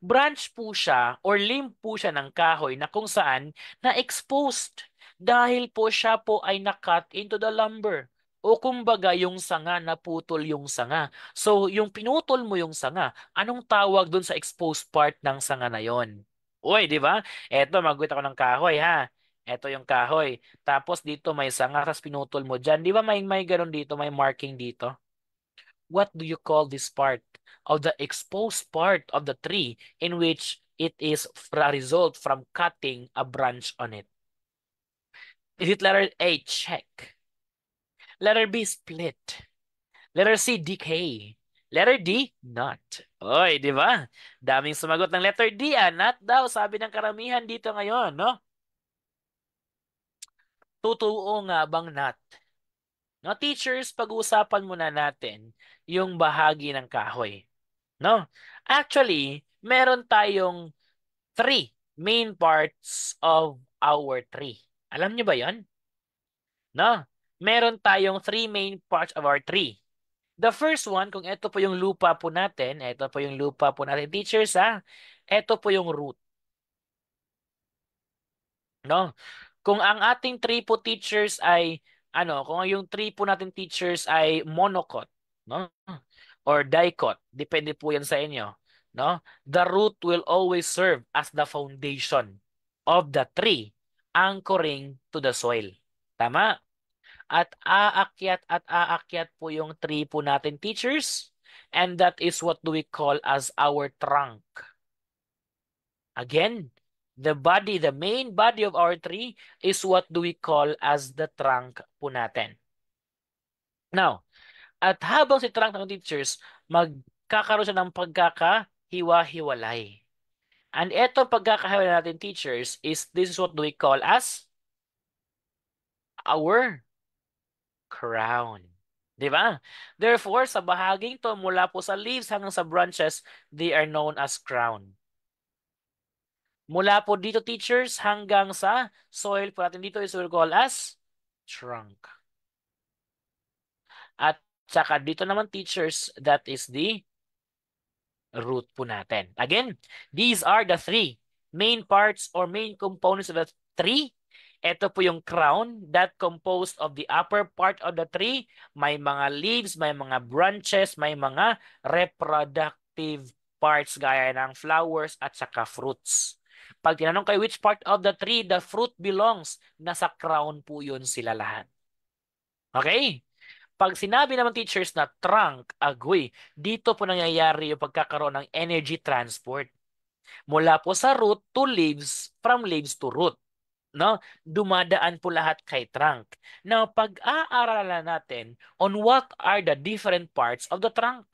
Branch po siya or limb po siya ng kahoy na kung saan na-exposed dahil po siya po ay na-cut into the lumber. O kumbaga yung sanga, naputol yung sanga. So yung pinutol mo yung sanga, anong tawag dun sa exposed part ng sanga na yon? Uy, di ba? Eto, magwit ako ng kahoy ha. Eto yung kahoy. Tapos dito may sanga, tapos pinutol mo dyan. Di ba may ganun dito, may marking dito? What do you call this part of the exposed part of the tree in which it is a result from cutting a branch on it? Is it letter A, check? Letter B, split? Letter C, decay? Letter D, not. Oy, di ba? Daming sumagot ng letter D, not daw, sabi ng karamihan dito ngayon, no? Totoo nga bang not? No, teachers, pag-uusapan muna natin yung bahagi ng kahoy. No? Actually, meron tayong three main parts of our tree. Alam niyo ba 'yon? No? Meron tayong three main parts of our tree. The first one, kung ito po yung lupa po natin, teachers ha, ito po yung root. No? Kung ang ating tree po teachers ay kung yung tree po natin teachers ay monocot, no? Or dicot, depende po 'yan sa inyo, no? The root will always serve as the foundation of the tree, anchoring to the soil. Tama? At aakyat po yung tree po natin teachers, and that is what do we call as our trunk. Again, the main body of our tree is what do we call as the trunk po natin. Now, at habang si trunk ng teachers, magkakaroon siya ng pagkakahiwa-hiwalay. And eto pagkakahiwalay natin teachers this is what do we call as our crown. Di ba? Therefore, sa bahaging to mula po sa leaves hanggang sa branches, they are known as crown. Mula po dito, teachers, hanggang sa soil po natin dito is we'll call as trunk. At saka dito naman, teachers, that is the root po natin. Again, these are the three main parts or main components of the tree. Ito po yung crown that composed of the upper part of the tree. May mga leaves, may mga branches, may mga reproductive parts gaya ng flowers at saka fruits. Pag tinanong kayo which part of the tree the fruit belongs, nasa crown po yun sila lahat. Okay? Pag sinabi naman teachers na trunk, agoy, dito po nangyayari yung pagkakaroon ng energy transport. Mula po sa root to leaves, from leaves to root. No? Dumadaan po lahat kay trunk. Now, pag-aaralan natin on what are the different parts of the trunk.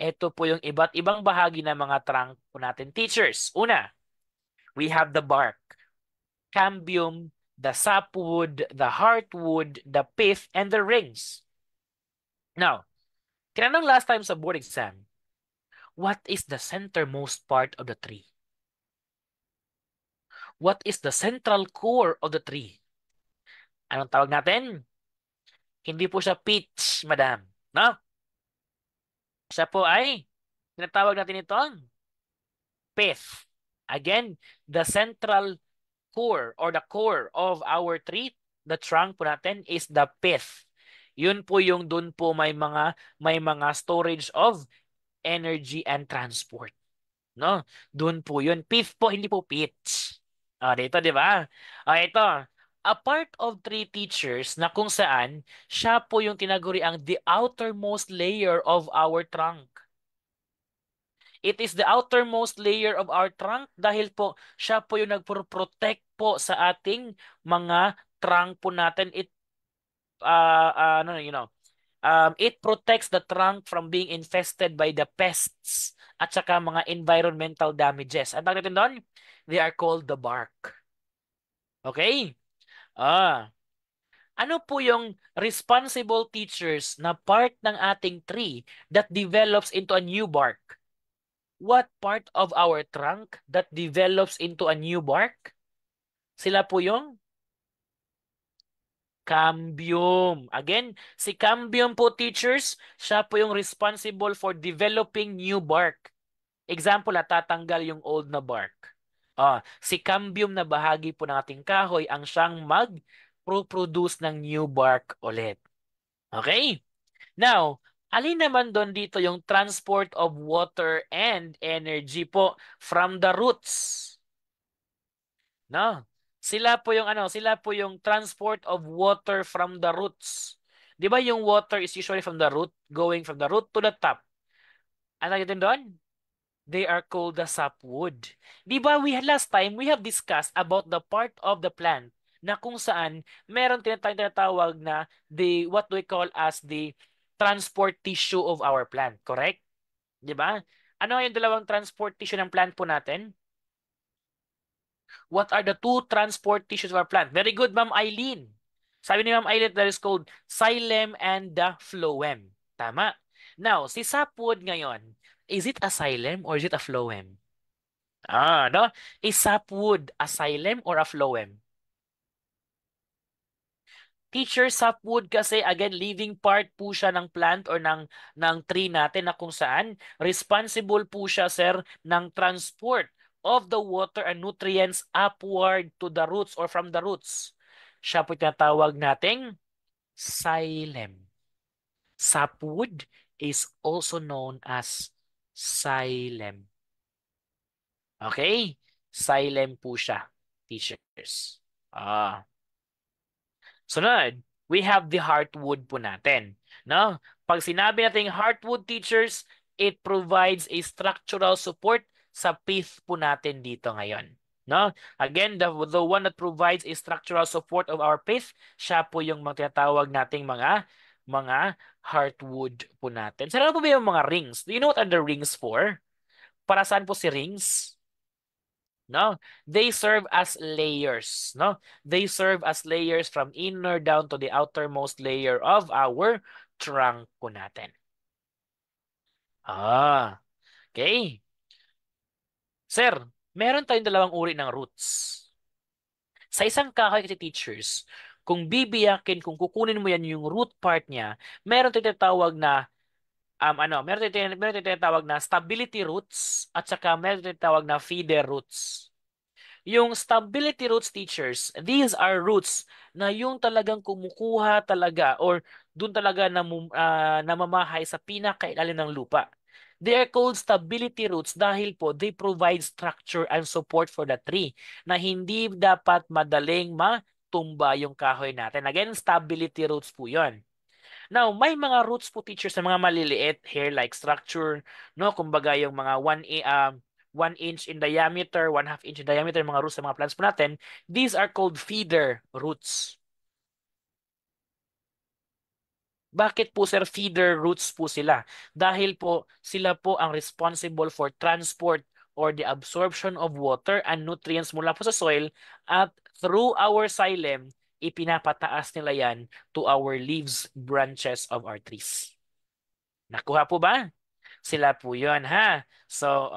Ito po yung iba't ibang bahagi ng mga trunk po natin, teachers. Una, we have the bark, cambium, the sapwood, the heartwood, the pith, and the rings. Now, tinanong last time sa board exam, what is the centermost part of the tree? What is the central core of the tree? Anong tawag natin? Hindi po siya pitch, madam. No? Siya po ay, tinatawag natin itong pith. Again, the central core or the core of our tree, the trunk po natin is the pith. Yun po yung dun po may mga storage of energy and transport. No? Dun po yun. Pith po, hindi po pitch. Dito, di ba? Ito. A part of tree teachers na kung saan siya po yung tinaguri ang the outermost layer of our trunk. It is the outermost layer of our trunk dahil po siya po yung nagpro-protect po sa ating mga trunk po natin. It protects the trunk from being infested by the pests at saka mga environmental damages. Ang tawag natin doon? They are called the bark. Okay? Ano po yung responsible teachers na part ng ating tree that develops into a new bark? What part of our trunk that develops into a new bark? Sila po yung cambium. Again, si cambium po teachers, siya po yung responsible for developing new bark. Example, natatanggal yung old na bark. Si cambium na bahagi po ng ating kahoy ang siyang mag-produce ng new bark ulit. Okay? Now, alin naman doon dito yung transport of water and energy po from the roots? No? Sila po yung transport of water from the roots. 'Di ba yung water is usually from the root, going from the root to the top. Ano natin doon? They are called the sapwood. 'Di ba last time we have discussed about the part of the plant na kung saan meron tinatawag na the what we call as the transport tissue of our plant, correct? 'Di ba? Ano yung dalawang transport tissue ng plant po natin? What are the two transport tissues of our plant? Very good, Ma'am Eileen. Sabi ni Ma'am Eileen, that is called xylem and the phloem. Tama. Now, si sapwood ngayon, is it a xylem or is it a phloem? No? Is sapwood a xylem or a phloem? Teacher, sapwood kasi, again, living part po siya ng plant or ng tree natin na kung saan responsible po siya, sir, ng transport of the water and nutrients upward to the roots or from the roots. Siya po tinatawag nating xylem. Sapwood is also known as xylem. Okay? Xylem po siya, teachers. Ah. Sunod, we have the heartwood po natin. No? Pag sinabi natin heartwood, teachers, it provides a structural support sa pith po natin dito ngayon. No? Again, the one that provides a structural support of our pith, siya po yung mga tinatawag nating mga heartwood po natin. Sana po ba yung mga rings? Do you know what are the rings for? Para saan po si rings? No, they serve as layers. No, they serve as layers from inner down to the outermost layer of our trunk po natin. Okay. Sir, meron tayong dalawang uri ng roots. Sa isang kahoy kasi teachers, kung bibiyakin, kung kukunin mo yan yung root part niya, meron tayong tinatawag na meron tayong tinatawag na stability roots at saka meron tayong tinatawag na feeder roots. Yung stability roots, teachers, these are roots na yung talagang kumukuha talaga or doon talaga namamahay sa pinakailalim ng lupa. They are called stability roots dahil po they provide structure and support for the tree na hindi dapat madaling matumba yung kahoy natin. Again, stability roots po yon. Now, may mga roots po, teachers, na mga maliliit hair-like structure, no? Kumbaga yung mga 1 inch in diameter, 1/2 inch in diameter, mga roots sa mga plants po natin, these are called feeder roots. Bakit po, sir, feeder roots po sila? Dahil po sila po ang responsible for transport or the absorption of water and nutrients mula po sa soil at through our xylem, ipinapataas nila yan to our leaves, branches of our trees. Nakuha po ba? Sila po yun, ha? So,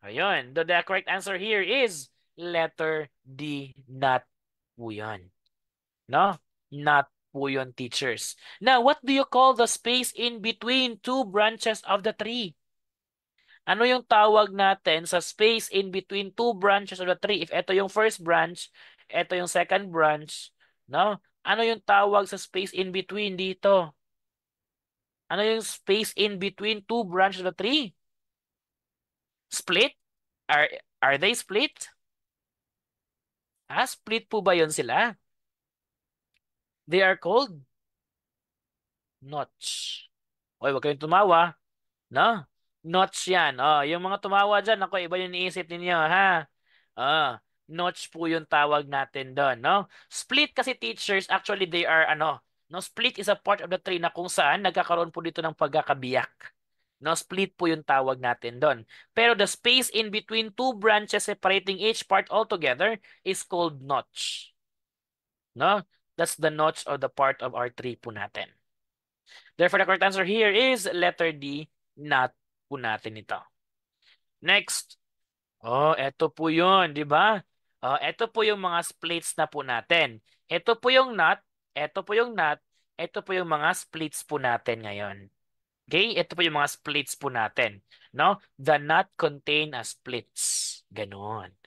ayun. The correct answer here is letter D, not po yun. No? Not po yun, teachers. Now, what do you call the space in between two branches of the tree? Ano yung tawag natin sa space in between two branches of the tree? If ito yung first branch, ito yung second branch, no? Ano yung tawag sa space in between dito? Ano yung space in between two branches of the tree? Split? Are are they split? Split po ba yun sila? They are called notch. Oy, wag kayong tumawa. No? Notch yan. Yung mga tumawa dyan, ako, iba yung iniisip ninyo, ha? Notch po yung tawag natin doon, no? Split kasi, teachers, actually they are no, split is a part of the tree na kung saan nagkakaroon po dito ng pagkakabiyak. No, split po yung tawag natin doon. Pero the space in between two branches separating each part altogether is called notch. No? That's the notch of the part of our tree po natin. Therefore, the correct answer here is letter D, not po natin ito. Next. Eto po yun, di ba? Eto po yung mga splits na po natin. Ito po yung nut, eto po yung nut, eto po yung mga splits po natin ngayon. Okay? Ito po yung mga splits po natin. No? The not contain a splits. Ganon.